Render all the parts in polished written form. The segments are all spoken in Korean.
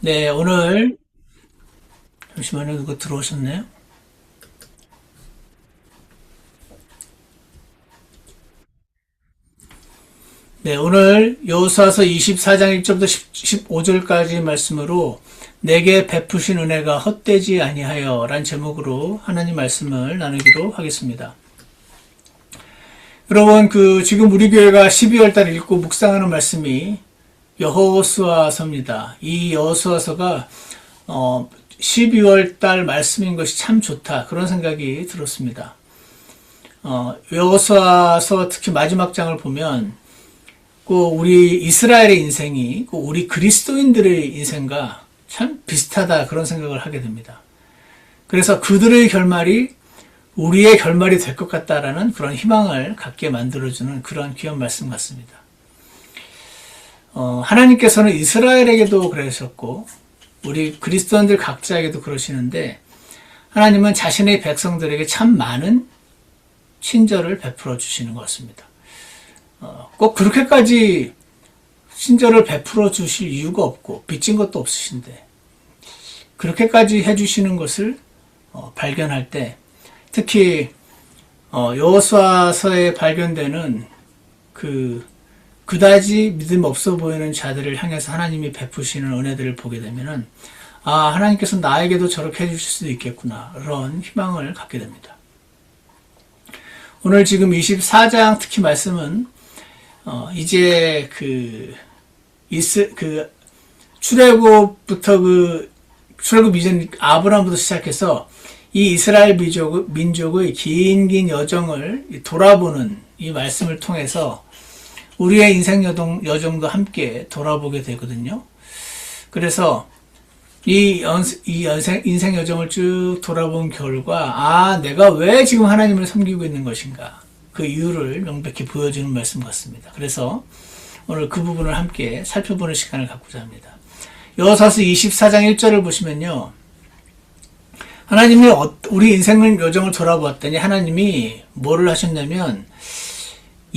네, 오늘, 잠시만요. 누구 들어오셨네요? 네, 오늘 여호수아서 24장 1절부터 15절까지 말씀으로 내게 베푸신 은혜가 헛되지 아니하여 란 제목으로 하나님 말씀을 나누기로 하겠습니다. 여러분, 지금 우리 교회가 12월 달 읽고 묵상하는 말씀이 여호수아서입니다. 이 여호수아서가 12월 달 말씀인 것이 참 좋다. 그런 생각이 들었습니다. 여호수아서 특히 마지막 장을 보면 우리 이스라엘의 인생이 우리 그리스도인들의 인생과 참 비슷하다. 그런 생각을 하게 됩니다. 그래서 그들의 결말이 우리의 결말이 될 것 같다라는 그런 희망을 갖게 만들어주는 그런 귀한 말씀 같습니다. 하나님께서는 이스라엘에게도 그러셨고 우리 그리스도인들 각자에게도 그러시는데 하나님은 자신의 백성들에게 참 많은 친절을 베풀어 주시는 것 같습니다. 꼭 그렇게까지 친절을 베풀어 주실 이유가 없고 빚진 것도 없으신데 그렇게까지 해주시는 것을 발견할 때 특히 여호수아서에 발견되는 그다지 믿음 없어 보이는 자들을 향해서 하나님이 베푸시는 은혜들을 보게 되면은 하나님께서 나에게도 저렇게 해주실 수도 있겠구나 그런 희망을 갖게 됩니다. 오늘 지금 24장 특히 말씀은 이제 출애굽부터 출애굽 이전 아브라함부터 시작해서 이 이스라엘 민족의 긴 여정을 돌아보는 이 말씀을 통해서 우리의 인생 여정도 함께 돌아보게 되거든요. 그래서 이 인생 여정을 쭉 돌아본 결과, 내가 왜 지금 하나님을 섬기고 있는 것인가. 그 이유를 명백히 보여주는 말씀 같습니다. 그래서 오늘 그 부분을 함께 살펴보는 시간을 갖고자 합니다. 여호수아서 24장 1절을 보시면요. 하나님이 우리 인생 여정을 돌아보았더니 하나님이 뭐를 하셨냐면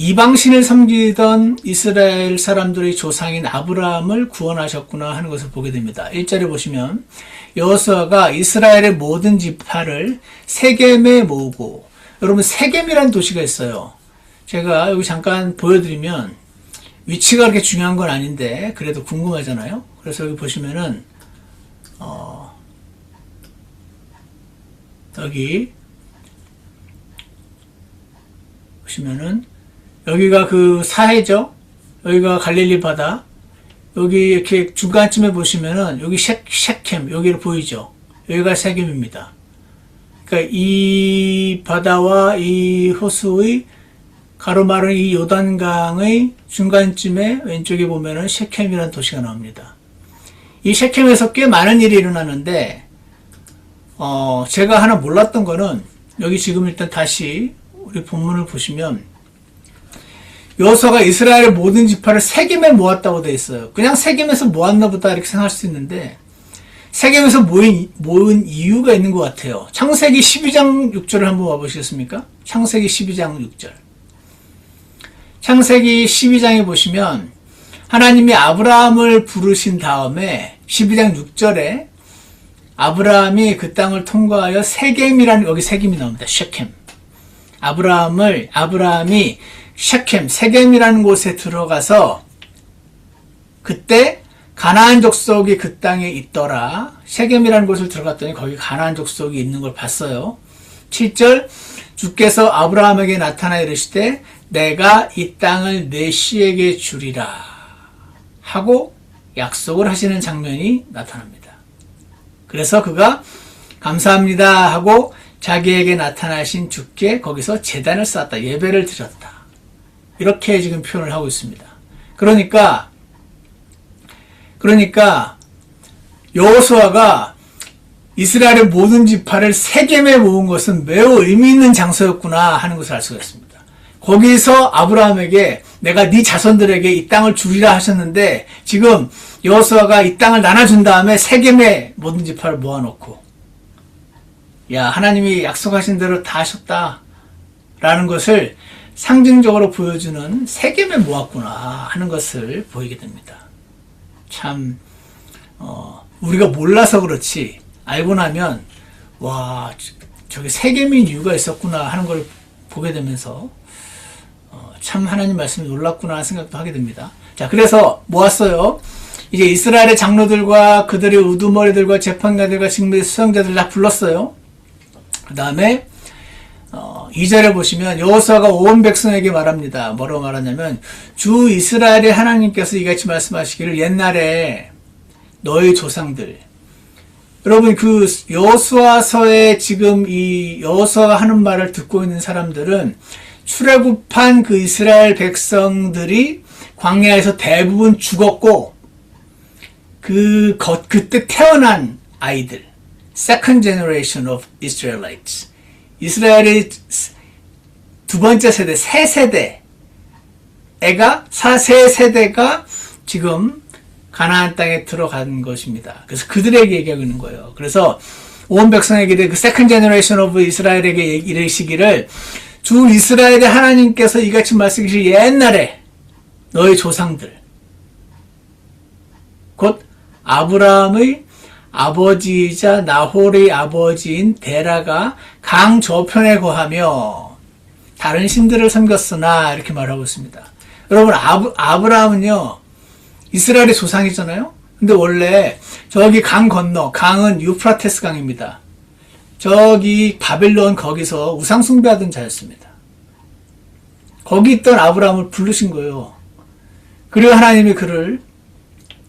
이방신을 섬기던 이스라엘 사람들의 조상인 아브라함을 구원하셨구나 하는 것을 보게 됩니다. 1절에 보시면 여호수아가 이스라엘의 모든 지파를 세겜에 모으고 여러분 세겜이라는 도시가 있어요. 제가 여기 잠깐 보여드리면 위치가 그렇게 중요한 건 아닌데 그래도 궁금하잖아요. 그래서 여기 보시면은 여기 보시면은 여기가 사해죠. 여기가 갈릴리 바다. 여기 이렇게 중간쯤에 보시면은 여기 셰켐 여기를 보이죠. 여기가 세겜입니다. 그러니까 이 바다와 이 호수의 가로마른 이 요단강의 중간쯤에 왼쪽에 보면은 셰켐이라는 도시가 나옵니다. 이 셰켐에서 꽤 많은 일이 일어나는데 제가 하나 몰랐던 거는 여기 지금 일단 다시 우리 본문을 보시면 여호수아가 이스라엘의 모든 지파를 세겜에 모았다고 되어 있어요. 그냥 세겜에서 모았나 보다 이렇게 생각할 수 있는데 세겜에서 모은 이유가 있는 것 같아요. 창세기 12장 6절을 한번 와보시겠습니까? 창세기 12장 6절. 창세기 12장에 보시면 하나님이 아브라함을 부르신 다음에 12장 6절에 아브라함이 그 땅을 통과하여 세겜이라는 여기 세겜이 나옵니다. 셰켐. 아브라함이 셰켐, 세겜이라는 곳에 들어가서 그때 가나안 족속이 그 땅에 있더라. 세겜이라는 곳을 들어갔더니 거기 가나안 족속이 있는 걸 봤어요. 7절 주께서 아브라함에게 나타나 이르시되 내가 이 땅을 내 씨에게 주리라 하고 약속을 하시는 장면이 나타납니다. 그래서 그가 감사합니다 하고 자기에게 나타나신 주께 거기서 제단을 쌓았다. 예배를 드렸다. 이렇게 지금 표현을 하고 있습니다. 그러니까 여호수아가 이스라엘의 모든 지파를 세겜에 모은 것은 매우 의미 있는 장소였구나 하는 것을 알 수가 있습니다. 거기서 아브라함에게 내가 네 자손들에게 이 땅을 주리라 하셨는데 지금 여호수아가 이 땅을 나눠준 다음에 세겜에 모든 지파를 모아놓고 하나님이 약속하신 대로 다 하셨다라는 것을 상징적으로 보여주는 세겜에 모았구나 하는 것을 보이게 됩니다. 참 우리가 몰라서 그렇지 알고 나면 와 저게 세계민 이유가 있었구나 하는 걸 보게 되면서 참 하나님 말씀이 놀랍구나 하는 생각도 하게 됩니다. 자, 그래서 모았어요. 이제 이스라엘의 장로들과 그들의 우두머리들과 재판관들과 직무의 수장자들 다 불렀어요. 그 다음에 2절에 보시면 여호수아가 온 백성에게 말합니다. 뭐라고 말하냐면 주 이스라엘의 하나님께서 이같이 말씀하시기를 옛날에 너희 조상들 여러분 그 여호수아서에 지금 이 여호수아가 하는 말을 듣고 있는 사람들은 출애굽한 그 이스라엘 백성들이 광야에서 대부분 죽었고 그때 태어난 아이들 second generation of Israelites 이스라엘의 두 번째 세대, 세 세대 세 세대가 지금 가나안 땅에 들어간 것입니다. 그래서 그들에게 얘기하고 있는 거예요. 그래서 온 백성에게 그 second generation of 이스라엘에게 이르시기를 주 이스라엘의 하나님께서 이같이 말씀하시기 옛날에 너희 조상들 곧 아브라함의 아버지이자 나홀의 아버지인 데라가 강 저편에 거하며 다른 신들을 섬겼으나 이렇게 말하고 있습니다. 여러분 아브라함은요 이스라엘의 조상이잖아요. 근데 원래 저기 강 건너 강은 유프라테스 강입니다. 저기 바벨론 거기서 우상 숭배하던 자였습니다. 거기 있던 아브라함을 부르신 거예요. 그리고 하나님이 그를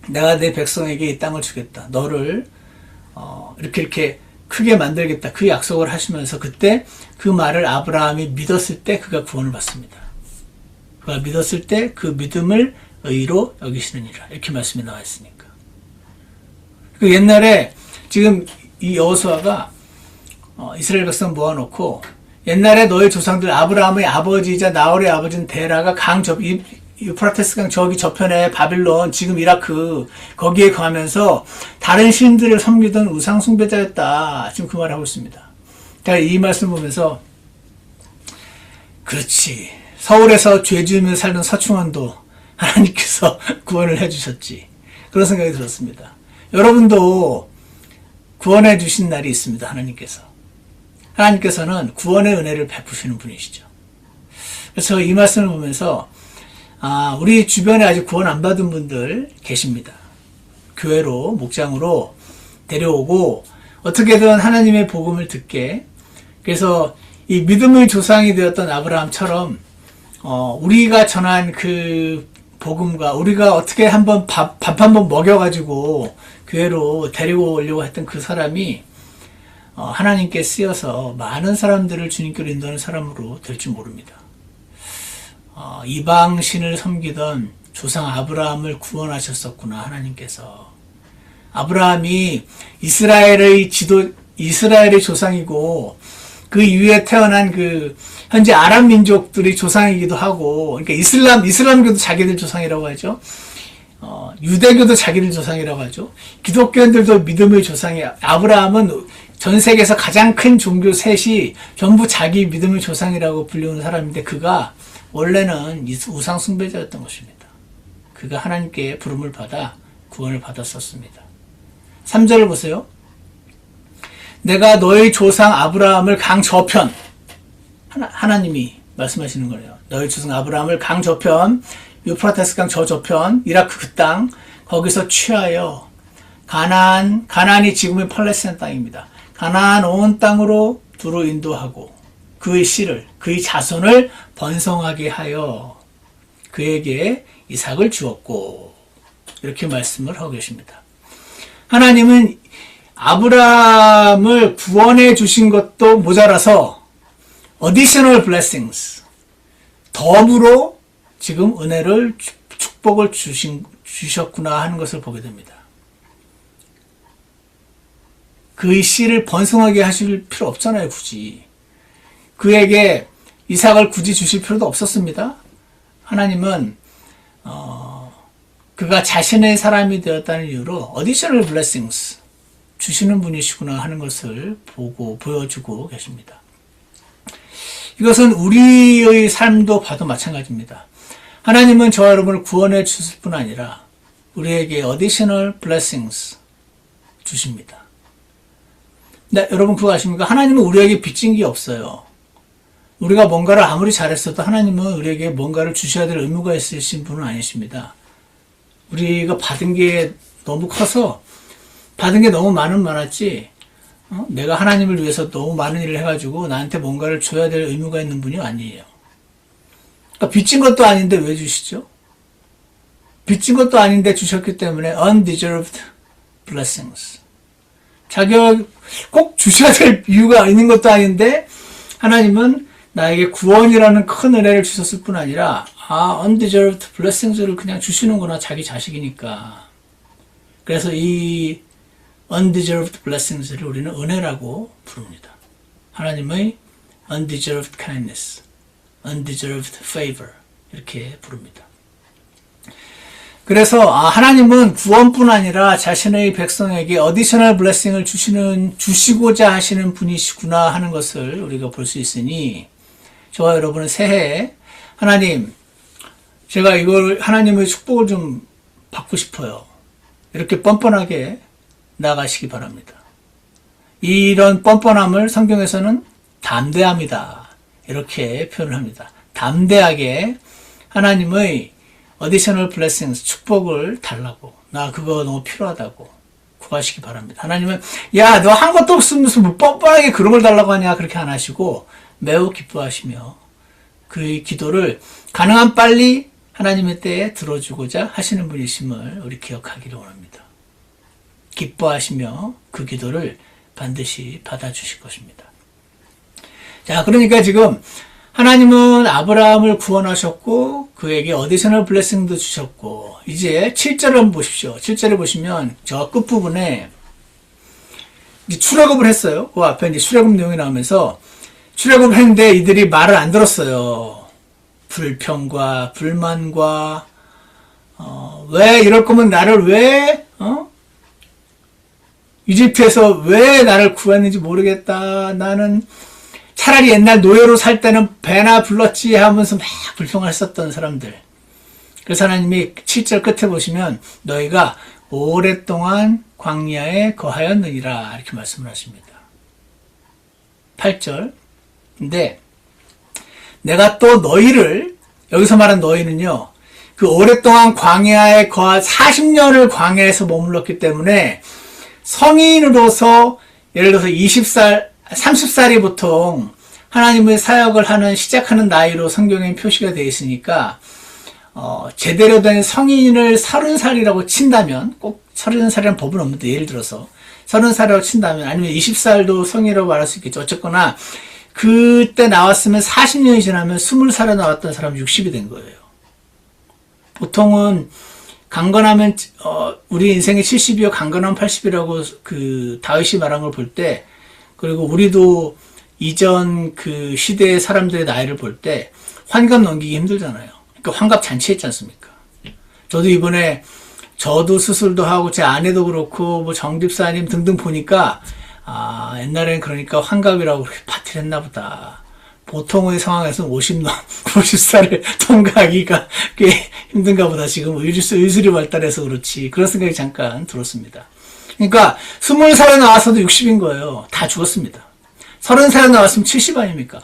내가 내 백성에게 이 땅을 주겠다. 너를 이렇게 크게 만들겠다. 그 약속을 하시면서 그때 그 말을 아브라함이 믿었을 때 그가 구원을 받습니다. 그가 믿었을 때 그 믿음을 의로 여기시느니라. 이렇게 말씀이 나와 있으니까. 그 옛날에 지금 이 여호수아가 이스라엘 백성 모아놓고 옛날에 너희 조상들 아브라함의 아버지이자 나홀의 아버지인 데라가 유프라테스 강 저기 저편에 바빌론 지금 이라크 거기에 가면서 다른 신들을 섬기던 우상 숭배자였다. 지금 그 말을 하고 있습니다. 제가 이 말씀 보면서 그렇지 서울에서 죄 지으며 살던 서충원도 하나님께서 구원을 해주셨지. 그런 생각이 들었습니다. 여러분도 구원해 주신 날이 있습니다. 하나님께서는 구원의 은혜를 베푸시는 분이시죠. 그래서 이 말씀을 보면서 우리 주변에 아직 구원 안 받은 분들 계십니다. 교회로 목장으로 데려오고 어떻게든 하나님의 복음을 듣게 그래서 이 믿음의 조상이 되었던 아브라함처럼 우리가 전한 그 복음과 우리가 어떻게 한번 밥 한번 먹여가지고 교회로 데리고 오려고 했던 그 사람이 하나님께 쓰여서 많은 사람들을 주님께로 인도하는 사람으로 될 줄 모릅니다. 이방신을 섬기던 조상 아브라함을 구원하셨었구나 하나님께서. 아브라함이 이스라엘의 조상이고 그 이후에 태어난 그 현재 아랍 민족들이 조상이기도 하고 그러니까 이슬람교도 자기들 조상이라고 하죠. 유대교도 자기들 조상이라고 하죠. 기독교인들도 믿음의 조상이에요. 아브라함은 전 세계에서 가장 큰 종교 셋이 전부 자기 믿음의 조상이라고 불리우는 사람인데 그가 원래는 우상 숭배자였던 것입니다. 그가 하나님께 부름을 받아 구원을 받았었습니다. 3절을 보세요. 내가 너희 조상 아브라함을 강 저편 하나님이 말씀하시는 거예요. 너희 조상 아브라함을 강 저편 유프라테스 강 저 저편 이라크 그 땅 거기서 취하여 가나안이 지금의 팔레스타인 땅입니다. 가나안 온 땅으로 두루 인도하고 그의 씨를 그의 자손을 번성하게 하여 그에게 이삭을 주었고 이렇게 말씀을 하고 계십니다. 하나님은 아브라함을 구원해 주신 것도 모자라서 additional blessings 덤으로 지금 은혜를 축복을 주셨구나 하는 것을 보게 됩니다. 그의 씨를 번성하게 하실 필요 없잖아요. 굳이 그에게 이삭을 굳이 주실 필요도 없었습니다. 하나님은 그가 자신의 사람이 되었다는 이유로 additional blessings 주시는 분이시구나 하는 것을 보여주고 계십니다. 이것은 우리의 삶도 봐도 마찬가지입니다. 하나님은 저와 여러분을 구원해 주실 뿐 아니라 우리에게 additional blessings 주십니다. 네, 여러분 그거 아십니까? 하나님은 우리에게 빚진 게 없어요. 우리가 뭔가를 아무리 잘했어도 하나님은 우리에게 뭔가를 주셔야 될 의무가 있으신 분은 아니십니다. 우리가 받은 게 너무 커서 받은 게 너무 많았지 내가 하나님을 위해서 너무 많은 일을 해가지고 나한테 뭔가를 줘야 될 의무가 있는 분이 아니에요. 그러니까 빚진 것도 아닌데 왜 주시죠? 빚진 것도 아닌데 주셨기 때문에 undeserved blessings. 자기가 꼭 주셔야 될 이유가 있는 것도 아닌데 하나님은 나에게 구원이라는 큰 은혜를 주셨을 뿐 아니라 undeserved blessings를 그냥 주시는구나 자기 자식이니까. 그래서 이 undeserved blessings를 우리는 은혜라고 부릅니다. 하나님의 undeserved kindness, undeserved favor 이렇게 부릅니다. 그래서 하나님은 구원뿐 아니라 자신의 백성에게 어디셔널 블레싱을 주시고자 하시는 분이시구나 하는 것을 우리가 볼 수 있으니 저와 여러분은 새해에 하나님 제가 이걸 하나님의 축복을 좀 받고 싶어요. 이렇게 뻔뻔하게 나가시기 바랍니다. 이런 뻔뻔함을 성경에서는 담대함이다 이렇게 표현을 합니다. 담대하게 하나님의 어디셔널 블레싱스 축복을 달라고 나 그거 너무 필요하다고 구하시기 바랍니다. 하나님은 야 너 한 것도 없으면서 뭐 뻔뻔하게 그런 걸 달라고 하냐 그렇게 안 하시고 매우 기뻐하시며 그 기도를 가능한 빨리 하나님의 때에 들어주고자 하시는 분이심을 우리 기억하기를 원합니다. 기뻐하시며 그 기도를 반드시 받아주실 것입니다. 자, 그러니까 지금 하나님은 아브라함을 구원하셨고 그에게 어디셔널 블레싱도 주셨고 이제 7절을 한번 보십시오. 7절을 보시면 저 끝부분에 이제 출애굽을 했어요. 그 앞에 이제 출애굽 내용이 나오면서 출애굽을 했는데 이들이 말을 안 들었어요. 불평과 불만과 왜 이럴 거면 나를 왜 이집트에서 왜 나를 구했는지 모르겠다. 나는 차라리 옛날 노예로 살 때는 배나 불렀지 하면서 막 불평을 했었던 사람들. 그래서 하나님이 7절 끝에 보시면 너희가 오랫동안 광야에 거하였느니라 이렇게 말씀을 하십니다. 8절. 근데 내가 또 너희를 여기서 말한 너희는요. 그 오랫동안 광야에 40년을 광야에서 머물렀기 때문에 성인으로서 예를 들어서 20살 30살이 보통 하나님의 사역을 시작하는 나이로 성경에 표시가 되어 있으니까, 제대로 된 성인을 30살이라고 친다면, 꼭 30살이라는 법은 없는데, 예를 들어서, 30살이라고 친다면, 아니면 20살도 성인이라고 말할 수 있겠죠. 어쨌거나, 그때 나왔으면 40년이 지나면 20살에 나왔던 사람은 60이 된 거예요. 보통은, 강건하면, 우리 인생의 70이요, 강건하면 80이라고 그 다윗이 말한 걸 볼 때, 그리고 우리도 이전 그 시대의 사람들의 나이를 볼 때 환갑 넘기기 힘들잖아요. 그러니까 환갑 잔치 했지 않습니까? 저도 이번에 저도 수술도 하고 제 아내도 그렇고 뭐 정집사님 등등 보니까 옛날엔 그러니까 환갑이라고 그렇게 파티를 했나 보다. 보통의 상황에서는 50살을 통과하기가 꽤 힘든가 보다. 지금 의술이 발달해서 그렇지. 그런 생각이 잠깐 들었습니다. 그러니까 20살에 나와서도 60인 거예요. 다 죽었습니다. 30살에 나왔으면 70 아닙니까?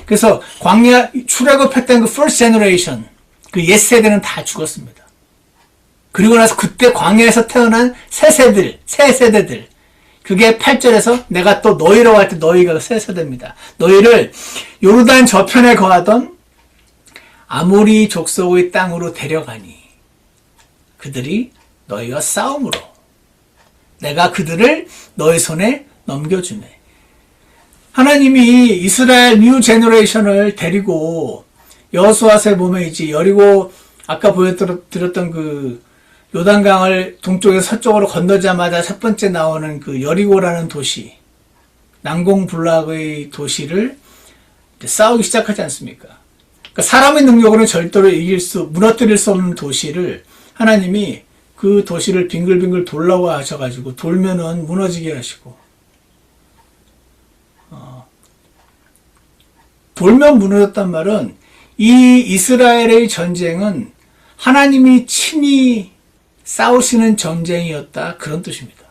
그래서 광야 출애굽했던 그 first generation, 그 옛 세대는 다 죽었습니다. 그리고 나서 그때 광야에서 태어난 새 세대들. 그게 8절에서 내가 또 너희라고 할 때 너희가 새 세대입니다. 너희를 요르단 저편에 거하던 아모리 족속의 땅으로 데려가니 그들이 너희와 싸움으로 내가 그들을 너희 손에 넘겨주네. 하나님이 이스라엘 뉴 제너레이션을 데리고 여호수아서에 보면 이제 여리고 아까 보여드렸던 그 요단강을 동쪽에서 서쪽으로 건너자마자 첫 번째 나오는 그 여리고라는 도시, 난공불락의 도시를 싸우기 시작하지 않습니까? 그러니까 사람의 능력으로는 절대로 무너뜨릴 수 없는 도시를 하나님이 그 도시를 빙글빙글 돌라고 하셔가지고 돌면은 무너지게 하시고 돌면 무너졌단 말은 이 이스라엘의 전쟁은 하나님이 친히 싸우시는 전쟁이었다 그런 뜻입니다.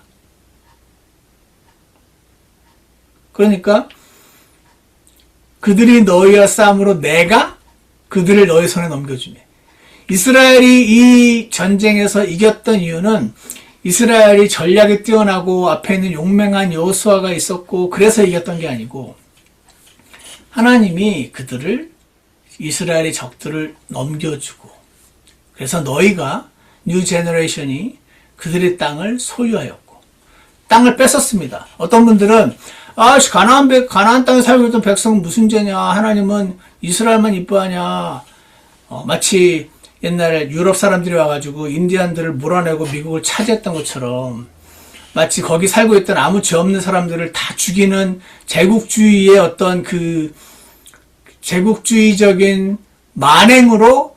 그러니까 그들이 너희와 싸움으로 내가 그들을 너희 손에 넘겨주며. 이스라엘이 이 전쟁에서 이겼던 이유는 이스라엘이 전략이 뛰어나고 앞에 있는 용맹한 여호수아가 있었고 그래서 이겼던 게 아니고 하나님이 그들을 이스라엘의 적들을 넘겨주고 그래서 너희가 뉴 제너레이션이 그들의 땅을 소유하였고 땅을 뺏었습니다. 어떤 분들은 가나안 땅에 살고 있던 백성은 무슨 죄냐, 하나님은 이스라엘만 이뻐하냐, 마치 옛날에 유럽 사람들이 와가지고 인디안들을 몰아내고 미국을 차지했던 것처럼 마치 거기 살고 있던 아무 죄 없는 사람들을 다 죽이는 제국주의의 어떤 그 제국주의적인 만행으로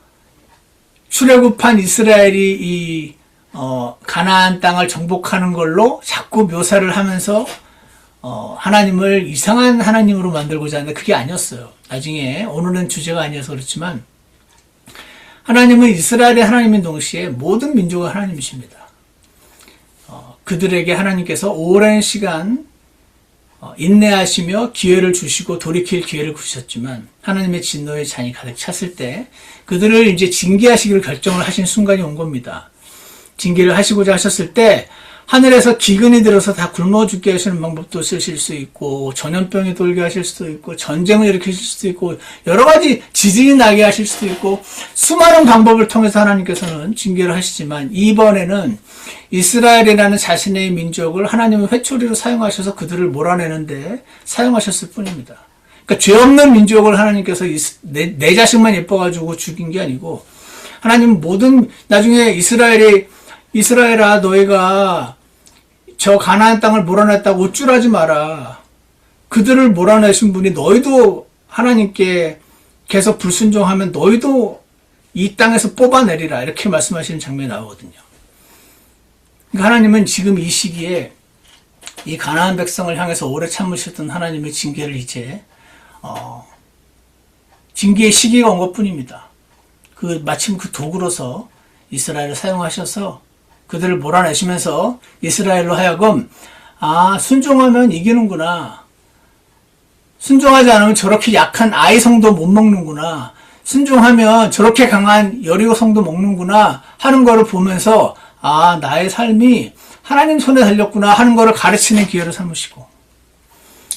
출애굽한 이스라엘이 이 가나안 땅을 정복하는 걸로 자꾸 묘사를 하면서 하나님을 이상한 하나님으로 만들고자 하는데 그게 아니었어요. 나중에 오늘은 주제가 아니어서 그렇지만 하나님은 이스라엘의 하나님인 동시에 모든 민족의 하나님이십니다. 그들에게 하나님께서 오랜 시간 인내하시며 기회를 주시고 돌이킬 기회를 주셨지만 하나님의 진노의 잔이 가득 찼을 때 그들을 이제 징계하시기를 결정을 하신 순간이 온 겁니다. 징계를 하시고자 하셨을 때 하늘에서 기근이 들어서 다 굶어 죽게 하시는 방법도 쓰실 수 있고 전염병이 돌게 하실 수도 있고 전쟁을 일으키실 수도 있고 여러 가지 지진이 나게 하실 수도 있고 수많은 방법을 통해서 하나님께서는 징계를 하시지만 이번에는 이스라엘이라는 자신의 민족을 하나님의 회초리로 사용하셔서 그들을 몰아내는데 사용하셨을 뿐입니다. 그러니까 죄 없는 민족을 하나님께서 내 자식만 예뻐가지고 죽인 게 아니고 하나님 모든 나중에 이스라엘아 너희가 저 가나안 땅을 몰아냈다고 우쭐하지 마라. 그들을 몰아내신 분이 너희도 하나님께 계속 불순종하면 너희도 이 땅에서 뽑아내리라 이렇게 말씀하시는 장면이 나오거든요. 그러니까 하나님은 지금 이 시기에 이 가나안 백성을 향해서 오래 참으셨던 하나님의 징계를 이제 징계의 시기가 온 것뿐입니다. 마침 그 도구로서 이스라엘을 사용하셔서 그들을 몰아내시면서 이스라엘로 하여금 순종하면 이기는구나. 순종하지 않으면 저렇게 약한 아이 성도 못 먹는구나. 순종하면 저렇게 강한 여리고 성도 먹는구나 하는 거를 보면서 나의 삶이 하나님 손에 달렸구나 하는 거를 가르치는 기회를 삼으시고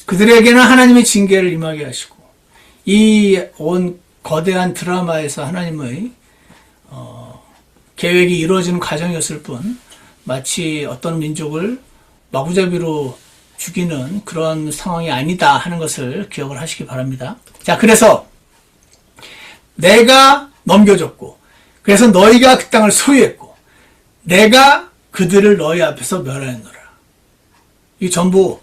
그들에게는 하나님의 징계를 임하게 하시고 이 온 거대한 드라마에서 하나님의 계획이 이루어지는 과정이었을 뿐 마치 어떤 민족을 마구잡이로 죽이는 그런 상황이 아니다 하는 것을 기억을 하시기 바랍니다. 자, 그래서 내가 넘겨줬고 그래서 너희가 그 땅을 소유했고 내가 그들을 너희 앞에서 멸하였노라. 이 전부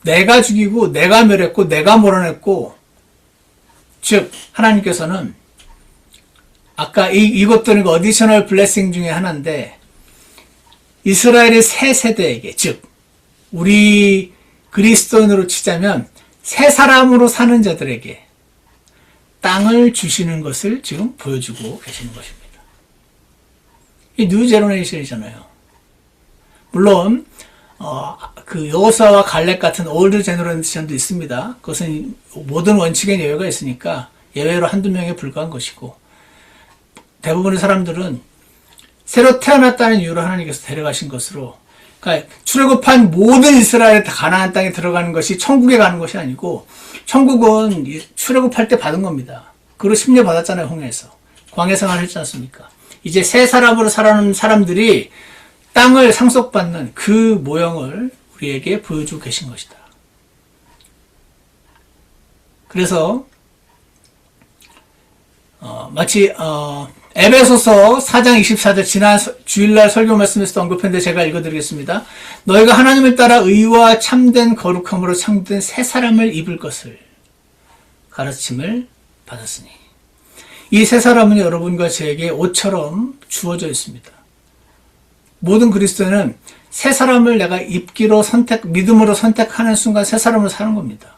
내가 죽이고 내가 멸했고 내가 몰아냈고 즉 하나님께서는 아까 이것들은 어디셔널 블레싱 중에 하나인데 이스라엘의 새 세대에게 즉 우리 그리스도인으로 치자면 새 사람으로 사는 자들에게 땅을 주시는 것을 지금 보여주고 계시는 것입니다. 이 뉴 제너레이션이잖아요. 물론 그 여호수아와 갈렙 같은 올드 제너레이션도 있습니다. 그것은 모든 원칙엔 예외가 있으니까 예외로 한두 명에 불과한 것이고 대부분의 사람들은 새로 태어났다는 이유로 하나님께서 데려가신 것으로 그러니까 출애굽한 모든 이스라엘 다 가나안 땅에 들어가는 것이 천국에 가는 것이 아니고 천국은 출애굽할 때 받은 겁니다. 그리고 심려 받았잖아요. 홍해에서 광야 생활을 했지 않습니까? 이제 새 사람으로 살아가는 사람들이 땅을 상속받는 그 모형을 우리에게 보여주고 계신 것이다. 그래서 마치 에베소서 4장 24절 지난 주일날 설교 말씀에서도 언급했는데 제가 읽어드리겠습니다. 너희가 하나님을 따라 의와 참된 거룩함으로 창조된 새 사람을 입을 것을 가르침을 받았으니 이 새 사람은 여러분과 저에게 옷처럼 주어져 있습니다. 모든 그리스도인은 새 사람을 내가 입기로 믿음으로 선택하는 순간 새 사람으로 사는 겁니다.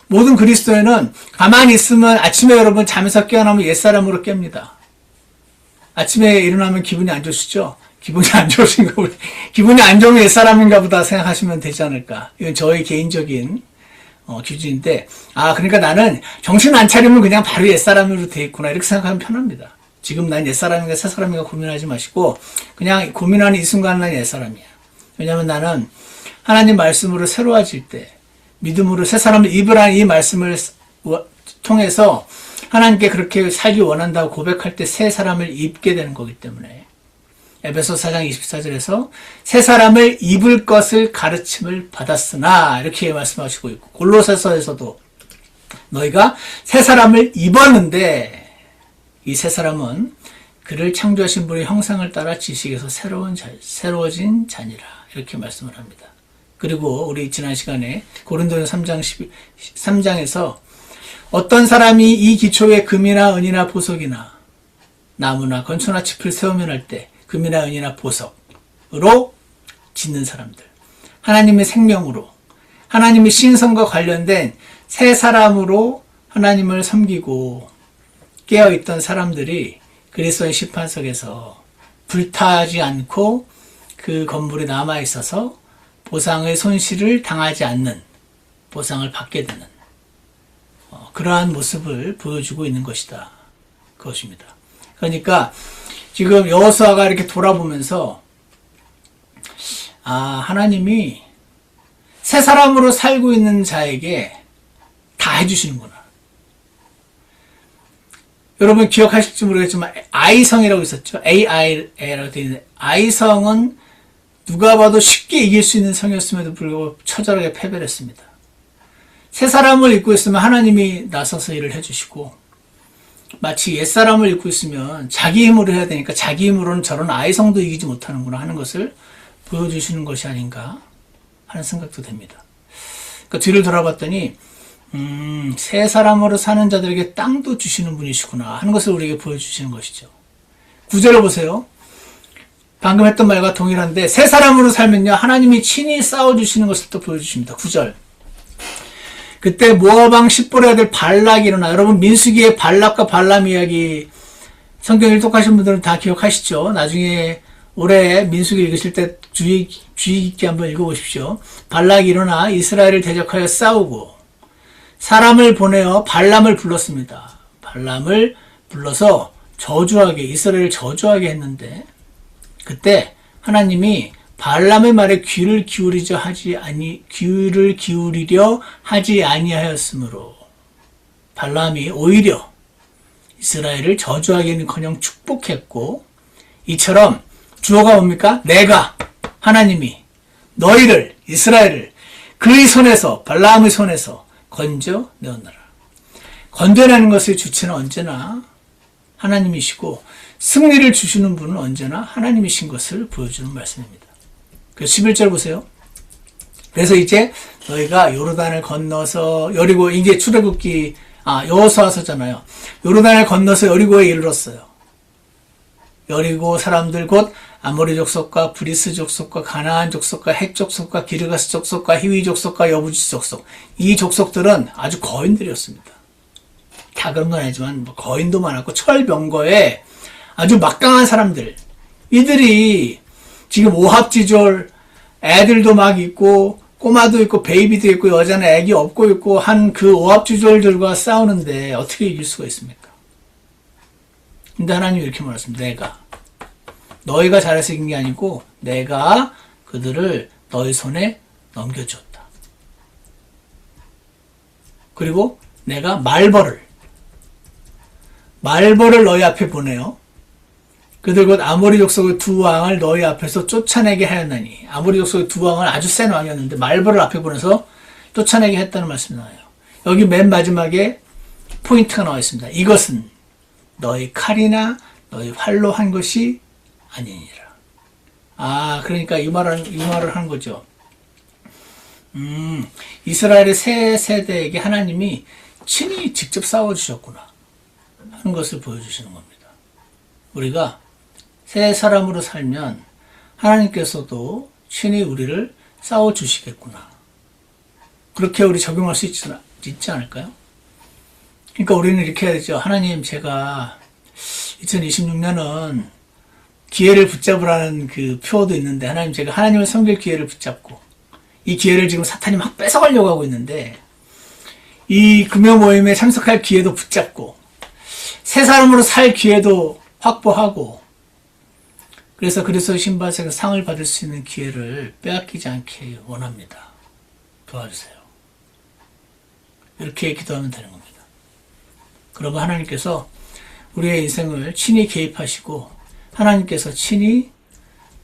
모든 그리스도인은 가만히 있으면 아침에 여러분 잠에서 깨어나면 옛사람으로 깹니다. 아침에 일어나면 기분이 안 좋으시죠? 기분이 안 좋으신가 보다. 기분이 안 좋으면 옛사람인가 보다 생각하시면 되지 않을까. 이건 저의 개인적인 기준인데, 그러니까 나는 정신 안 차리면 그냥 바로 옛사람으로 돼 있구나, 이렇게 생각하면 편합니다. 지금 난 옛사람인가 새사람인가 고민하지 마시고 그냥 고민하는 이 순간 난 옛사람이야. 왜냐하면 나는 하나님 말씀으로 새로워질 때, 믿음으로 새 사람을 입으라는 이 말씀을 통해서 하나님께 그렇게 살기 원한다고 고백할 때 새 사람을 입게 되는 거기 때문에, 에베소 4장 24절에서 새 사람을 입을 것을 가르침을 받았으나, 이렇게 말씀하시고 있고, 골로새서에서도 너희가 새 사람을 입었는데 이 새 사람은 그를 창조하신 분의 형상을 따라 지식에서 새로워진 자니라, 이렇게 말씀을 합니다. 그리고 우리 지난 시간에 고린도서 3장에서 어떤 사람이 이 기초에 금이나 은이나 보석이나 나무나 건초나 짚을 세우면 할 때 금이나 은이나 보석으로 짓는 사람들, 하나님의 생명으로, 하나님의 신성과 관련된 새 사람으로 하나님을 섬기고 깨어있던 사람들이 그리스도의 심판석에서 불타지 않고 그 건물이 남아있어서 보상의 손실을 당하지 않는, 보상을 받게 되는 그러한 모습을 보여주고 있는 것이다, 그것입니다. 그러니까 지금 여호수아가 이렇게 돌아보면서 하나님이 새 사람으로 살고 있는 자에게 다 해주시는구나. 여러분 기억하실지 모르겠지만 아이성이라고 있었죠. AI라고 되어 있는데, 아이성은 누가 봐도 쉽게 이길 수 있는 성이었음에도 불구하고 처절하게 패배를 했습니다. 새 사람을 입고 있으면 하나님이 나서서 일을 해주시고, 마치 옛사람을 입고 있으면 자기 힘으로 해야 되니까 자기 힘으로는 저런 아이성도 이기지 못하는구나 하는 것을 보여주시는 것이 아닌가 하는 생각도 됩니다. 그러니까 뒤를 돌아봤더니 새 사람으로 사는 자들에게 땅도 주시는 분이시구나 하는 것을 우리에게 보여주시는 것이죠. 9절을 보세요. 방금 했던 말과 동일한데 새 사람으로 살면요, 하나님이 친히 싸워주시는 것을 또 보여주십니다. 9절. 그때 모압 왕 십볼의 아들 발락이 일어나. 여러분 민수기의 발락과 발람 이야기 성경 일독하신 분들은 다 기억하시죠? 나중에 올해 민수기 읽으실 때 주의 깊게 한번 읽어보십시오. 발락이 일어나 이스라엘을 대적하여 싸우고 사람을 보내어 발람을 불렀습니다. 발람을 불러서 저주하게, 이스라엘을 저주하게 했는데, 그때 하나님이 발람의 말에 귀를 기울이려 하지 아니하였으므로 발람이 오히려 이스라엘을 저주하기는커녕 축복했고, 이처럼 주어가 뭡니까? 내가, 하나님이 너희를, 이스라엘을 그의 손에서, 발람의 손에서 건져내었노라. 건져내는 것의 주체는 언제나 하나님이시고 승리를 주시는 분은 언제나 하나님이신 것을 보여주는 말씀입니다. 그래서 11절 보세요. 그래서 이제 너희가 요르단을 건너서 여리고, 이게 출애굽기 여호수아서잖아요. 요르단을 건너서 여리고에 이르렀어요. 여리고 사람들 곧 아모리 족속과 브리스 족속과 가나안 족속과 헷 족속과 기르가스 족속과 히위 족속과 여부지 족속, 이 족속들은 아주 거인들이었습니다. 다 그런 건 아니지만 거인도 많았고 철병거에 아주 막강한 사람들, 이들이 지금 오합지졸, 애들도 막 있고 꼬마도 있고 베이비도 있고 여자는 애기 업고 있고 한 그 오합지졸들과 싸우는데 어떻게 이길 수가 있습니까? 근데 하나님이 이렇게 말했습니다. 내가, 너희가 잘해서 이긴 게 아니고 내가 그들을 너희 손에 넘겨주었다. 그리고 내가 말벌을 너희 앞에 보내요. 그들 곧 아모리 족속의 두 왕을 너희 앞에서 쫓아내게 하였나니, 아모리 족속의 두 왕은 아주 센 왕이었는데 말벌을 앞에 보내서 쫓아내게 했다는 말씀이 나와요. 여기 맨 마지막에 포인트가 나와 있습니다. 이것은 너희 칼이나 너희 활로 한 것이 아니니라. 그러니까 이 말을 하는 거죠. 이스라엘의 새 세대에게 하나님이 친히 직접 싸워주셨구나 하는 것을 보여주시는 겁니다. 우리가 새 사람으로 살면 하나님께서도 친히 우리를 싸워주시겠구나. 그렇게 우리 적용할 수 있지 않을까요? 그러니까 우리는 이렇게 해야 되죠. 하나님, 제가 2026년은 기회를 붙잡으라는 그 표어도 있는데, 하나님, 제가 하나님을 섬길 기회를 붙잡고, 이 기회를 지금 사탄이 막 뺏어가려고 하고 있는데, 이 금요 모임에 참석할 기회도 붙잡고, 새 사람으로 살 기회도 확보하고, 그래서 그리스도 신바에서 상을 받을 수 있는 기회를 빼앗기지 않게 원합니다. 도와주세요. 이렇게 기도하면 되는 겁니다. 그러면 하나님께서 우리의 인생을 친히 개입하시고 하나님께서 친히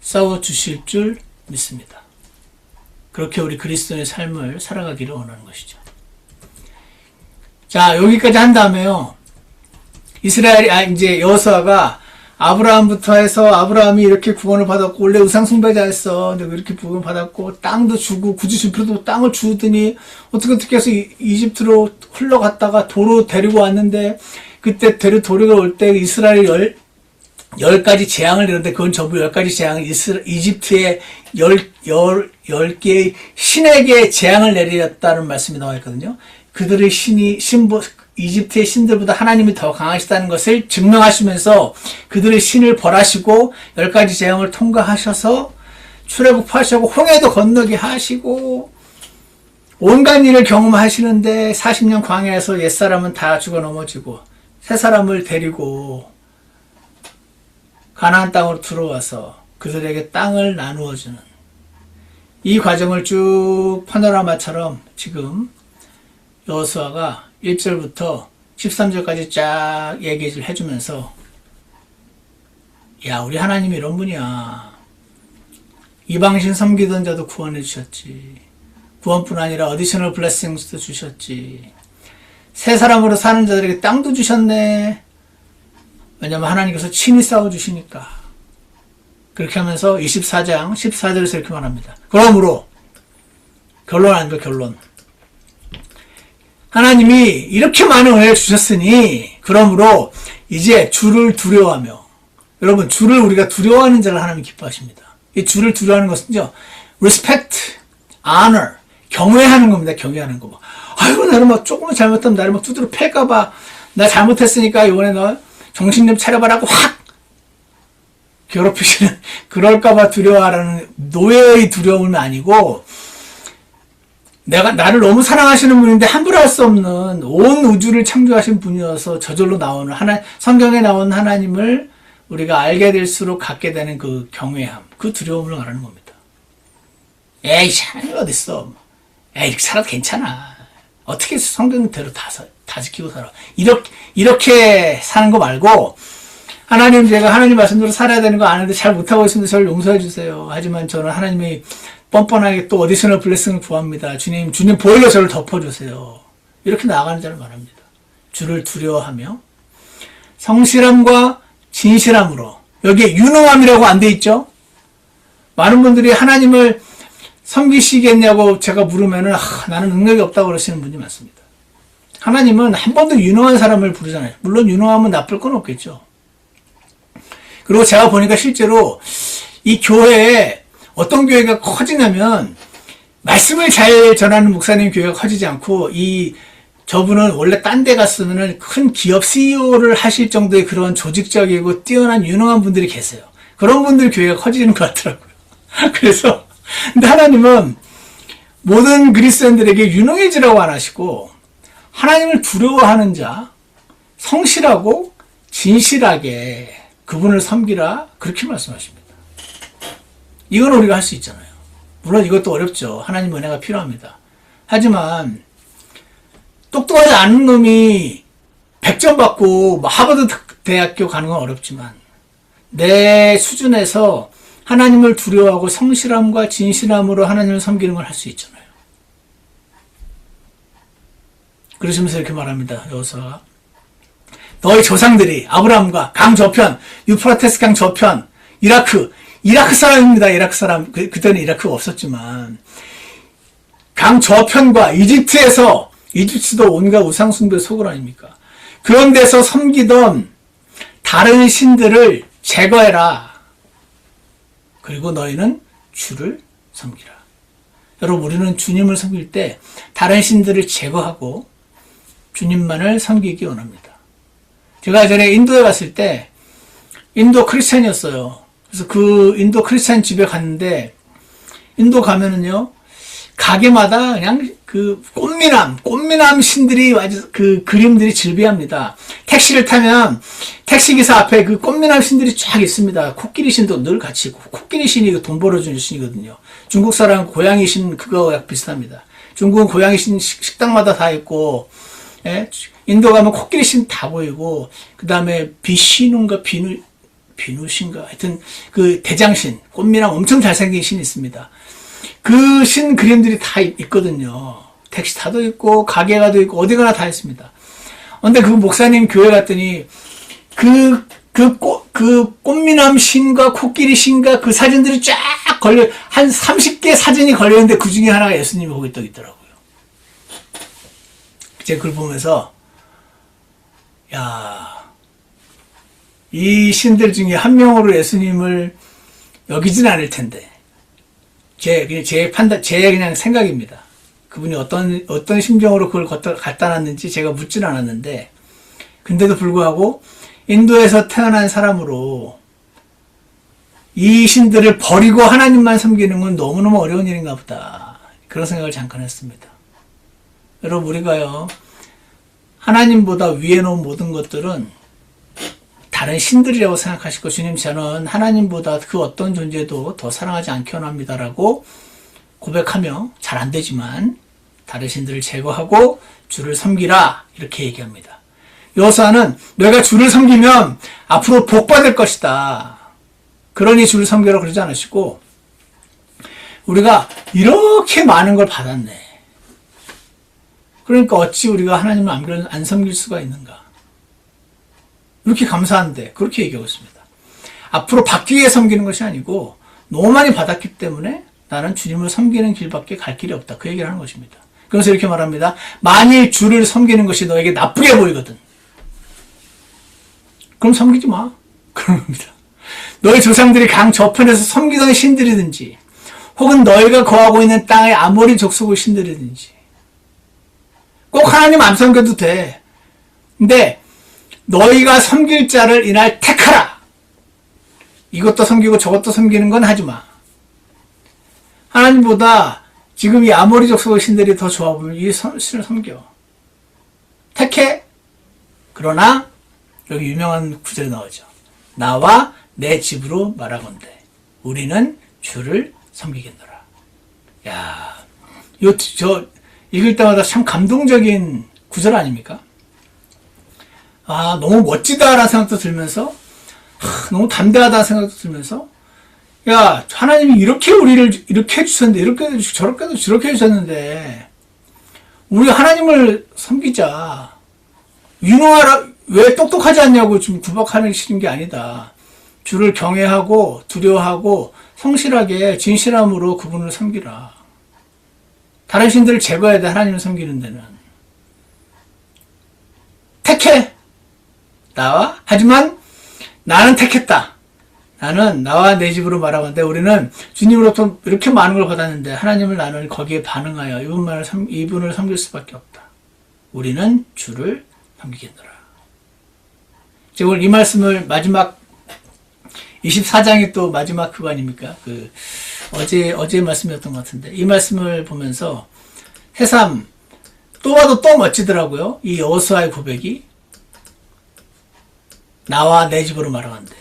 싸워주실 줄 믿습니다. 그렇게 우리 그리스도의 삶을 살아가기를 원하는 것이죠. 자, 여기까지 한 다음에요. 이제 여호수아가 아브라함부터 해서 아브라함이 이렇게 구원을 받았고 원래 우상 숭배자였어. 근데 이렇게 구원을 받았고 땅도 주고 굳이 줄 필요도 땅을 주더니 어떻게 해서 이집트로 흘러갔다가 도로 데리고 왔는데 그때 데리고 올 때 이스라엘 10가지 재앙을 내렸는데 그건 전부 10가지 재앙을 이집트의 10개의 신에게 재앙을 내렸다는 말씀이 나와 있거든요. 그들의 이집트의 신들보다 하나님이 더 강하시다는 것을 증명하시면서 그들의 신을 벌하시고 10가지 재앙을 통과하셔서 출애굽하시고 홍해도 건너게 하시고 온갖 일을 경험하시는데 40년 광야에서 옛사람은 다 죽어 넘어지고 새 사람을 데리고 가나안 땅으로 들어와서 그들에게 땅을 나누어주는 이 과정을 쭉 파노라마처럼 지금 여호수아가 1절부터 13절까지 쫙 얘기를 해주면서 야, 우리 하나님이 이런 분이야. 이방신 섬기던 자도 구원해 주셨지. 구원뿐 아니라 어디셔널 블레싱스도 주셨지. 새 사람으로 사는 자들에게 땅도 주셨네. 왜냐면 하나님께서 친히 싸워주시니까. 그렇게 하면서 24장 14절에서 이렇게 말합니다. 그러므로 결론 아닙니까, 결론. 하나님이 이렇게 많은 은혜를 주셨으니 그러므로 이제 주를 두려워하며 여러분 주를 우리가 두려워하는 자를 하나님이 기뻐하십니다. 이 주를 두려워하는 것은요 respect, honor, 경외하는 겁니다. 경외하는 거. 아이고 나는 막 조금만 잘못하면 나를 막 두드려 팰까봐 나 잘못했으니까 이번에 너 정신 좀 차려봐라고 확 괴롭히시는 그럴까봐 두려워하라는 노예의 두려움은 아니고 나를 너무 사랑하시는 분인데 함부로 할 수 없는 온 우주를 창조하신 분이어서 저절로 나오는 성경에 나온 하나님을 우리가 알게 될수록 갖게 되는 그 경외함, 그 두려움을 말하는 겁니다. 에이, 하나님 어딨어. 에이, 이렇게 살아도 괜찮아. 어떻게 성경대로 다 지키고 살아. 이렇게 사는 거 말고 하나님, 제가 하나님 말씀대로 살아야 되는 거 아는데 잘 못하고 있습니다. 저를 용서해 주세요. 하지만 저는 하나님의 뻔뻔하게 또 어디셔널 블레싱을 구합니다. 주님 보혈로 저를 덮어주세요. 이렇게 나아가는 자를 말합니다. 주를 두려워하며 성실함과 진실함으로 여기에 유능함이라고 안 돼 있죠? 많은 분들이 하나님을 섬기시겠냐고 제가 물으면은 나는 능력이 없다고 그러시는 분이 많습니다. 하나님은 한 번도 유능한 사람을 부르잖아요. 물론 유능하면 나쁠 건 없겠죠. 그리고 제가 보니까 실제로 이 교회에 어떤 교회가 커지냐면 말씀을 잘 전하는 목사님 교회가 커지지 않고 저분은 원래 딴 데 갔으면은 큰 기업 CEO를 하실 정도의 그런 조직적이고 뛰어난 유능한 분들이 계세요. 그런 분들 교회가 커지는 것 같더라고요. 그래서 근데 하나님은 모든 그리스도인들에게 유능해지라고 안 하시고 하나님을 두려워하는 자, 성실하고 진실하게 그분을 섬기라 그렇게 말씀하십니다. 이건 우리가 할 수 있잖아요. 물론 이것도 어렵죠. 하나님 은혜가 필요합니다. 하지만 똑똑하지 않은 놈이 100점 받고 하버드 대학교 가는 건 어렵지만 내 수준에서 하나님을 두려워하고 성실함과 진실함으로 하나님을 섬기는 걸 할 수 있잖아요. 그러시면서 이렇게 말합니다. 여호수아가 너희 조상들이 아브라함과 강 저편, 유프라테스 강 저편, 이라크 사람입니다. 이라크 사람. 그때는 이라크가 없었지만 강 저편과 이집트도 온갖 우상숭배 속을 아닙니까? 그런 데서 섬기던 다른 신들을 제거해라. 그리고 너희는 주를 섬기라. 여러분 우리는 주님을 섬길 때 다른 신들을 제거하고 주님만을 섬기기 원합니다. 제가 전에 인도에 갔을 때 인도 크리스찬이었어요. 그래서 그 인도 크리스찬 집에 갔는데, 인도 가면은요, 가게마다 그냥 그 꽃미남 신들이 아주 그 그림들이 즐비합니다. 택시를 타면 택시기사 앞에 그 꽃미남 신들이 쫙 있습니다. 코끼리 신도 늘 같이 있고, 코끼리 신이 돈 벌어주는 신이거든요. 중국 사람 고양이 신 그거와 비슷합니다. 중국은 고양이 신 식당마다 다 있고, 예? 인도 가면 코끼리 신 다 보이고, 그 다음에 비시눈가 비누신가 하여튼 그 대장신, 꽃미남 엄청 잘생긴 신이 있습니다. 그 신 그림들이 다 있거든요. 택시 타도 있고, 가게 가도 있고, 어디 가나 다 있습니다. 근데 그 목사님 교회 갔더니, 그 꽃미남 신과 코끼리 신과 그 사진들이 쫙 한 30개 사진이 걸려있는데 그 중에 하나가 예수님이 거기 떠 있더라고요. 제가 그걸 보면서, 이 신들 중에 한 명으로 예수님을 여기진 않을 텐데, 제 그냥 생각입니다. 그분이 어떤 심정으로 그걸 갖다 놨는지 제가 묻진 않았는데, 근데도 불구하고, 인도에서 태어난 사람으로 이 신들을 버리고 하나님만 섬기는 건 너무너무 어려운 일인가 보다. 그런 생각을 잠깐 했습니다. 여러분, 우리가요, 하나님보다 위에 놓은 모든 것들은 다른 신들이라고 생각하시고, 주님, 저는 하나님보다 그 어떤 존재도 더 사랑하지 않게 원합니다라고 고백하며, 잘 안 되지만 다른 신들을 제거하고 주를 섬기라, 이렇게 얘기합니다. 여호수아는 너희가 주를 섬기면 앞으로 복 받을 것이다, 그러니 주를 섬기라 그러지 않으시고, 우리가 이렇게 많은 걸 받았네, 그러니까 어찌 우리가 하나님을 안 섬길 수가 있는가, 이렇게 감사한데 그렇게 얘기하고 있습니다. 앞으로 받기 위해 섬기는 것이 아니고 너무 많이 받았기 때문에 나는 주님을 섬기는 길밖에 갈 길이 없다, 그 얘기를 하는 것입니다. 그래서 이렇게 말합니다. 만일 주를 섬기는 것이 너에게 나쁘게 보이거든, 그럼 섬기지 마, 그런 겁니다. 너희 조상들이 강 저편에서 섬기던 신들이든지, 혹은 너희가 거하고 있는 땅의 아모리 족속의 신들이든지, 꼭 하나님 안 섬겨도 돼. 근데 너희가 섬길 자를 이날 택하라. 이것도 섬기고 저것도 섬기는 건 하지 마. 하나님보다 지금 이 아모리 족속의 신들이 더 좋아 보면 이 신을 섬겨. 택해. 그러나 여기 유명한 구절이 나오죠. 나와 내 집으로 말하건대 우리는 주를 섬기겠노라. 저 읽을 때마다 참 감동적인 구절 아닙니까? 너무 멋지다라는 생각도 들면서, 너무 담대하다는 생각도 들면서, 하나님이 이렇게 우리를 이렇게 해주셨는데, 이렇게 저렇게도 저렇게 해주셨는데, 우리 하나님을 섬기자. 유능하라, 왜 똑똑하지 않냐고 좀 구박하시는 게 아니다. 주를 경외하고, 두려워하고, 성실하게, 진실함으로 그분을 섬기라. 다른 신들을 제거해야 돼, 하나님을 섬기는 데는. 택해! 하지만 나는 택했다. 나는 나와 내 집으로 말하건대 우리는 주님으로부터 이렇게 많은 걸 받았는데 나는 거기에 반응하여 이분을 섬길 수밖에 없다. 우리는 주를 섬기겠노라. 제가 오늘 이 말씀을 마지막 24장이 또 마지막 그거 아닙니까? 어제 말씀이었던 것 같은데, 이 말씀을 보면서 새삼 또 봐도 또 멋지더라고요. 이 여호수아의 고백이. 나와 내 집으로 말하건대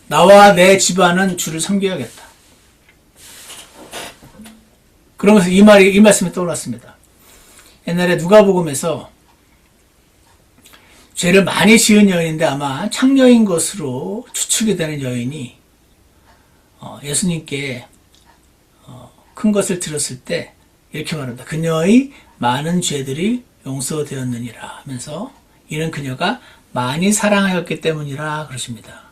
나와 내 집안은 주를 섬겨야겠다. 그러면서 이 말씀이 떠올랐습니다. 옛날에 누가복음에서 죄를 많이 지은 여인인데 아마 창녀인 것으로 추측이 되는 여인이 예수님께 큰 것을 들었을 때 이렇게 말합니다. 그녀의 많은 죄들이 용서되었느니라 하면서, 이는 그녀가 많이 사랑하였기 때문이라 그러십니다.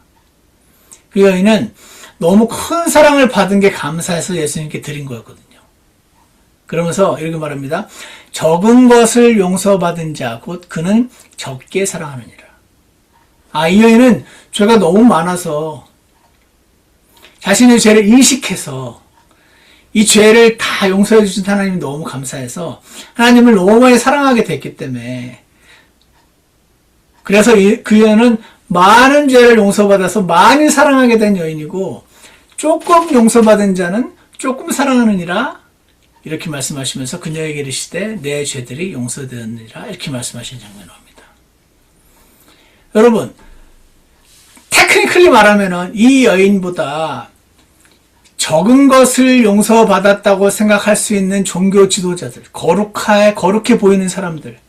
그 여인은 너무 큰 사랑을 받은 게 감사해서 예수님께 드린 거였거든요. 그러면서 이렇게 말합니다. 적은 것을 용서받은 자 곧 그는 적게 사랑하느니라. 이 여인은 죄가 너무 많아서 자신의 죄를 인식해서 이 죄를 다 용서해 주신 하나님이 너무 감사해서 하나님을 너무 많이 사랑하게 됐기 때문에, 그래서 그 여인은 많은 죄를 용서받아서 많이 사랑하게 된 여인이고 조금 용서받은 자는 조금 사랑하느니라 이렇게 말씀하시면서 그녀에게 이르시되 내 죄들이 용서되었느니라 이렇게 말씀하신 장면을 합니다. 여러분 테크니컬리 말하면은 이 여인보다 적은 것을 용서받았다고 생각할 수 있는 종교 지도자들, 거룩해 보이는 사람들,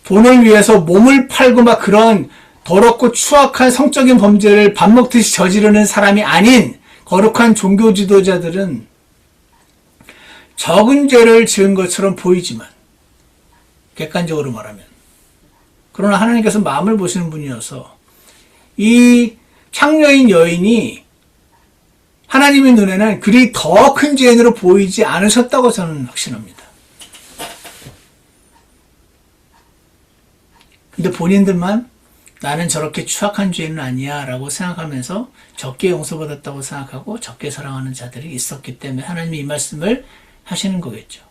돈을 위해서 몸을 팔고 막 그런 더럽고 추악한 성적인 범죄를 밥 먹듯이 저지르는 사람이 아닌 거룩한 종교 지도자들은 적은 죄를 지은 것처럼 보이지만 객관적으로 말하면 그러나 하나님께서 마음을 보시는 분이어서 이 창녀인 여인이 하나님의 눈에는 그리 더 큰 죄인으로 보이지 않으셨다고 저는 확신합니다. 근데 본인들만 나는 저렇게 추악한 죄인은 아니야 라고 생각하면서 적게 용서받았다고 생각하고 적게 사랑하는 자들이 있었기 때문에 하나님이 이 말씀을 하시는 거겠죠.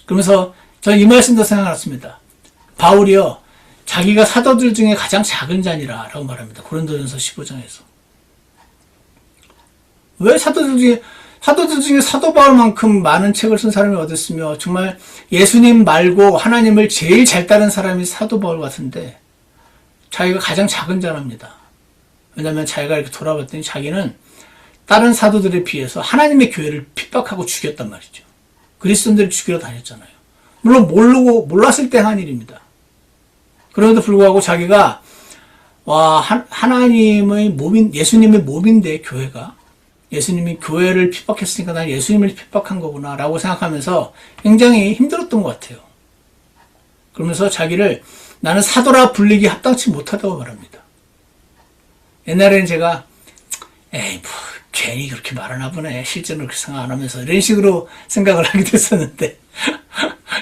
그러면서 저는 이 말씀도 생각났습니다. 바울이요 자기가 사도들 중에 가장 작은 자니라 라고 말합니다. 고린도전서 15장에서. 왜 사도들 중에 사도 바울만큼 많은 책을 쓴 사람이 어디 있으며 정말 예수님 말고 하나님을 제일 잘 따른 사람이 사도 바울 같은데 자기가 가장 작은 자랍니다. 왜냐하면 자기가 이렇게 돌아봤더니 자기는 다른 사도들에 비해서 하나님의 교회를 핍박하고 죽였단 말이죠. 그리스도인들을 죽이러 다녔잖아요. 물론 몰랐을 때 한 일입니다. 그럼에도 불구하고 자기가 하나님의 몸인 예수님의 몸인데 교회가 예수님이 교회를 핍박했으니까 난 예수님을 핍박한 거구나 라고 생각하면서 굉장히 힘들었던 것 같아요. 그러면서 자기를 나는 사도라 불리기 합당치 못하다고 말합니다. 옛날에는 제가 괜히 그렇게 말하나 보네 실제로 그렇게 생각 안 하면서 이런 식으로 생각을 하게 됐었는데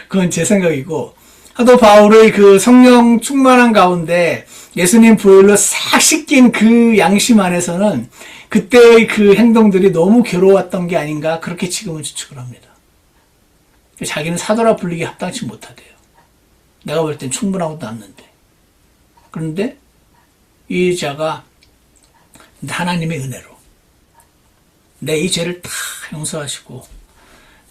그건 제 생각이고 사도 바울의 그 성령 충만한 가운데 예수님 보혈로 싹 씻긴 그 양심 안에서는 그때의 그 행동들이 너무 괴로웠던 게 아닌가 그렇게 지금은 추측을 합니다. 자기는 사도라 불리기 합당치 못하대요. 내가 볼 땐 충분하고도 남는데. 그런데 이 자가 하나님의 은혜로 내 이 죄를 다 용서하시고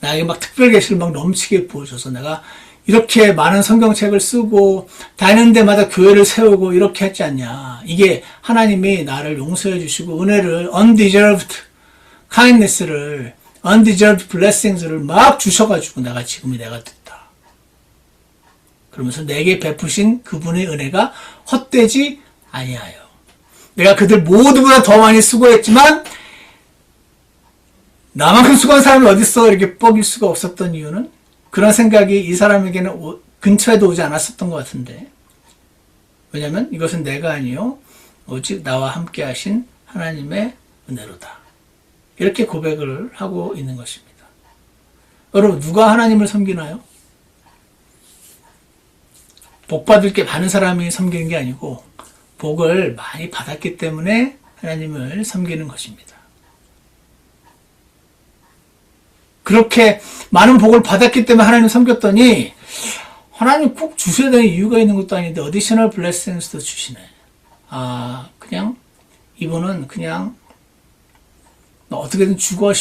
나에게 막 특별 계시를 막 넘치게 부어줘서 내가 이렇게 많은 성경책을 쓰고 다니는 데마다 교회를 세우고 이렇게 했지 않냐. 이게 하나님이 나를 용서해 주시고 은혜를 undeserved kindness를 undeserved blessings를 막 주셔가지고 내가 지금이 내가 됐다. 그러면서 내게 베푸신 그분의 은혜가 헛되지 아니하여. 내가 그들 모두보다 더 많이 수고했지만 나만큼 수고한 사람이 어딨어 이렇게 뻑일 수가 없었던 이유는 그런 생각이 이 사람에게는 근처에도 오지 않았었던 것 같은데 왜냐하면 이것은 내가 아니요 오직 나와 함께 하신 하나님의 은혜로다. 이렇게 고백을 하고 있는 것입니다. 여러분 누가 하나님을 섬기나요? 복 받을 게 많은 사람이 섬기는 게 아니고 복을 많이 받았기 때문에 하나님을 섬기는 것입니다. 그렇게 많은 복을 받았기 때문에 하나님 섬겼더니 하나님 꼭 주셔야 되는 이유가 있는 것도 아닌데 어디셔널 블레싱스도 주시네. 그냥 이분은 그냥 어떻게든 주고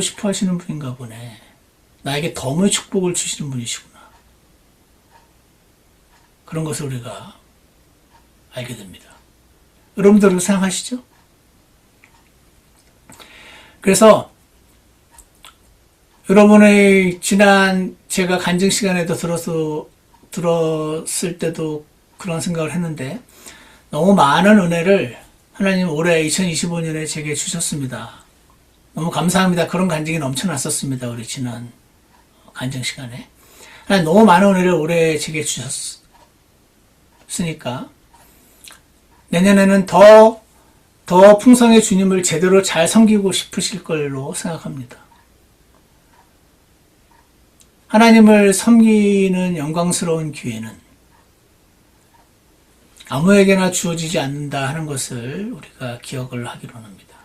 싶어 하시는 분인가 보네. 나에게 덤의 축복을 주시는 분이시구나. 그런 것을 우리가 알게 됩니다. 여러분들 그렇게 생각하시죠? 그래서 여러분의 지난 제가 간증 시간에도 들었을 때도 그런 생각을 했는데 너무 많은 은혜를 하나님 올해 2025년에 제게 주셨습니다. 너무 감사합니다. 그런 간증이 넘쳐났었습니다. 우리 지난 간증 시간에. 하나님 너무 많은 은혜를 올해 제게 주셨으니까 내년에는 더 풍성의 주님을 제대로 잘 섬기고 싶으실 걸로 생각합니다. 하나님을 섬기는 영광스러운 기회는 아무에게나 주어지지 않는다 하는 것을 우리가 기억을 하기로 합니다.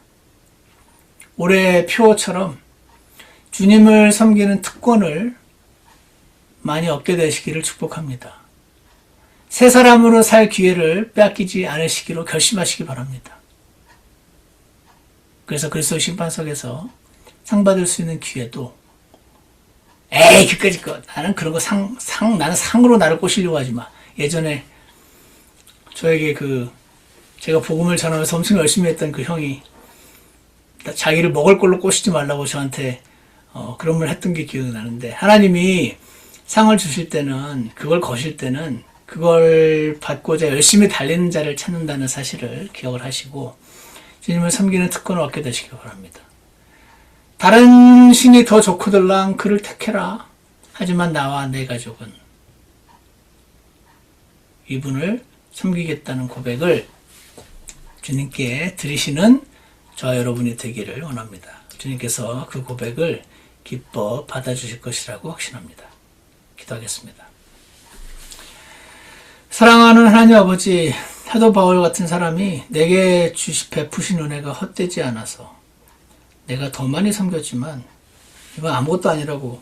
올해 표처럼 주님을 섬기는 특권을 많이 얻게 되시기를 축복합니다. 새 사람으로 살 기회를 빼앗기지 않으시기로 결심하시기 바랍니다. 그래서 그리스도 심판석에서 상 받을 수 있는 기회도 에이 그까짓 거 나는 그런 거 나는 상으로 나를 꼬시려고 하지 마. 예전에 저에게 제가 복음을 전하면서 엄청 열심히 했던 그 형이 자기를 먹을 걸로 꼬시지 말라고 저한테 그런 말 했던 게 기억이 나는데, 하나님이 상을 주실 때는, 그걸 거실 때는 그걸 받고자 열심히 달리는 자를 찾는다는 사실을 기억을 하시고 주님을 섬기는 특권을 얻게 되시기 바랍니다. 다른 신이 더 좋거들랑 그를 택해라. 하지만 나와 내 가족은 이분을 섬기겠다는 고백을 주님께 드리시는 저와 여러분이 되기를 원합니다. 주님께서 그 고백을 기뻐 받아주실 것이라고 확신합니다. 기도하겠습니다. 사랑하는 하나님 아버지, 사도 바울 같은 사람이 내게 베푸신 은혜가 헛되지 않아서 내가 더 많이 섬겼지만 이건 아무것도 아니라고,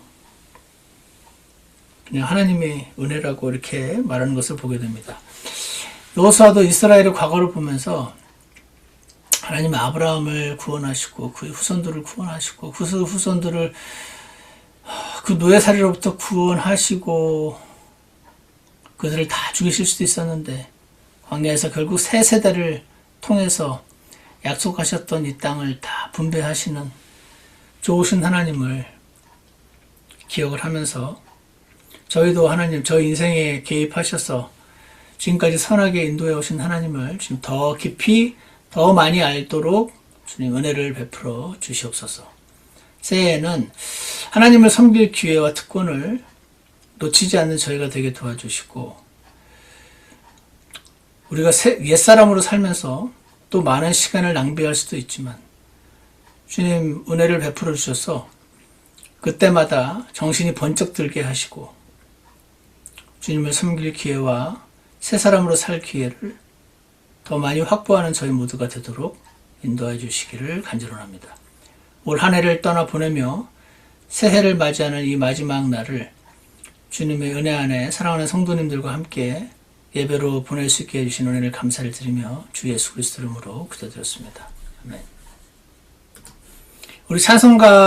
그냥 하나님의 은혜라고 이렇게 말하는 것을 보게 됩니다. 여호수아도 이스라엘의 과거를 보면서 하나님 아브라함을 구원하시고 그 후손들을 구원하시고 그 후손들을 그 노예살이로부터 구원하시고 그들을 다 죽이실 수도 있었는데 광야에서 결국 세 세대를 통해서 약속하셨던 이 땅을 다 분배하시는 좋으신 하나님을 기억을 하면서 저희도 하나님, 저 인생에 개입하셔서 지금까지 선하게 인도해 오신 하나님을 지금 더 깊이 더 많이 알도록 주님 은혜를 베풀어 주시옵소서. 새해에는 하나님을 섬길 기회와 특권을 놓치지 않는 저희가 되게 도와주시고, 우리가 옛사람으로 살면서 또 많은 시간을 낭비할 수도 있지만 주님 은혜를 베풀어 주셔서 그때마다 정신이 번쩍 들게 하시고 주님을 섬길 기회와 새 사람으로 살 기회를 더 많이 확보하는 저희 모두가 되도록 인도해 주시기를 간절합니다. 올 한 해를 떠나 보내며 새해를 맞이하는 이 마지막 날을 주님의 은혜 안에 사랑하는 성도님들과 함께 예배로 보낼 수 있게 해주신 은혜를 감사를 드리며 주 예수 그리스도 이름으로 기도드렸습니다. 아멘. 우리 찬송가